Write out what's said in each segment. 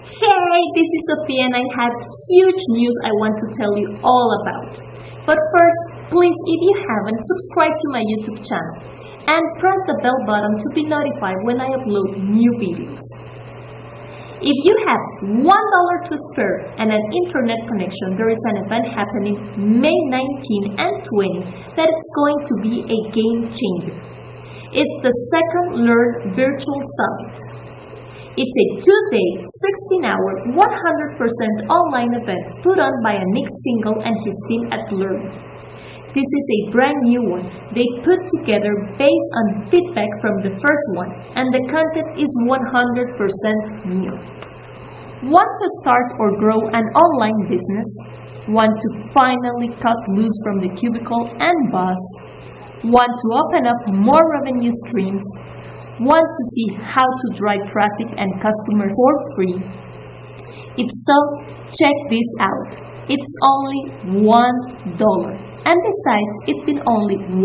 Hey, this is Sophia and I have huge news I want to tell you all about. But first, please, if you haven't, subscribe to my YouTube channel and press the bell button to be notified when I upload new videos. If you have $1 to spare and an internet connection, there is an event happening May 19 and 20 that is going to be a game changer. It's the second Lurn Virtual Summit. It's a 2-day, 16-hour, 100% online event put on by Anik Singal and his team at Lurn. This is a brand new one they put together based on feedback from the first one, and the content is 100% new. Want to start or grow an online business? Want to finally cut loose from the cubicle and boss? Want to open up more revenue streams? Want to see how to drive traffic and customers for free? If so, check this out. It's only $1. And besides, it's been only $1.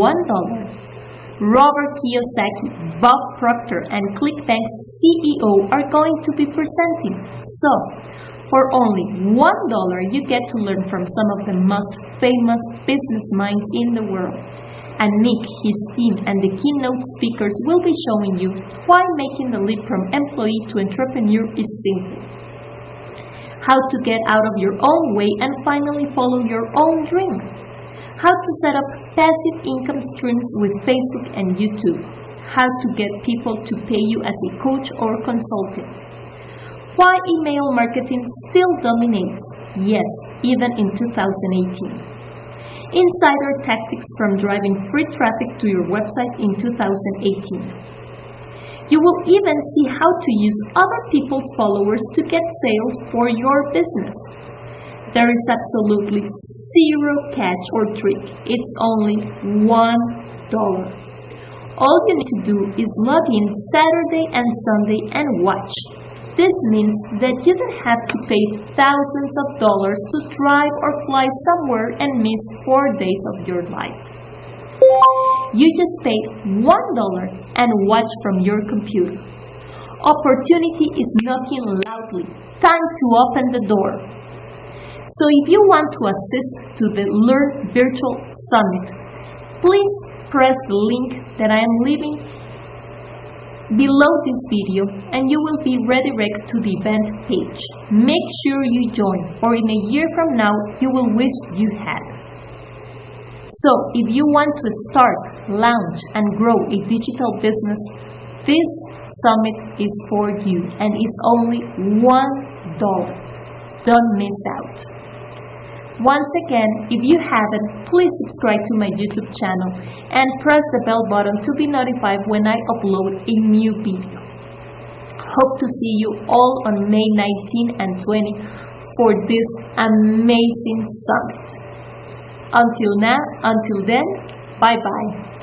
Robert Kiyosaki, Bob Proctor, and ClickBank's CEO are going to be presenting. So, for only $1, you get to learn from some of the most famous business minds in the world. Anik, his team, and the keynote speakers will be showing you why making the leap from employee to entrepreneur is simple. How to get out of your own way and finally follow your own dream. How to set up passive income streams with Facebook and YouTube. How to get people to pay you as a coach or consultant. Why email marketing still dominates, yes, even in 2018. Insider tactics from driving free traffic to your website in 2018. You will even see how to use other people's followers to get sales for your business. There is absolutely zero catch or trick. It's only $1. All you need to do is log in Saturday and Sunday and watch. This means that you don't have to pay thousands of dollars to drive or fly somewhere and miss 4 days of your life. You just pay $1 and watch from your computer. Opportunity is knocking loudly. Time to open the door. So if you want to assist to the Lurn Virtual Summit, please press the link that I am leaving below this video and you will be redirected to the event page. Make sure you join, or in a year from now you will wish you had. So if you want to start, launch and grow a digital business, this summit is for you and is only $1. Don't miss out. Once again, if you haven't, please subscribe to my YouTube channel and press the bell button to be notified when I upload a new video. Hope to see you all on May 19 and 20 for this amazing summit. Until then, bye-bye.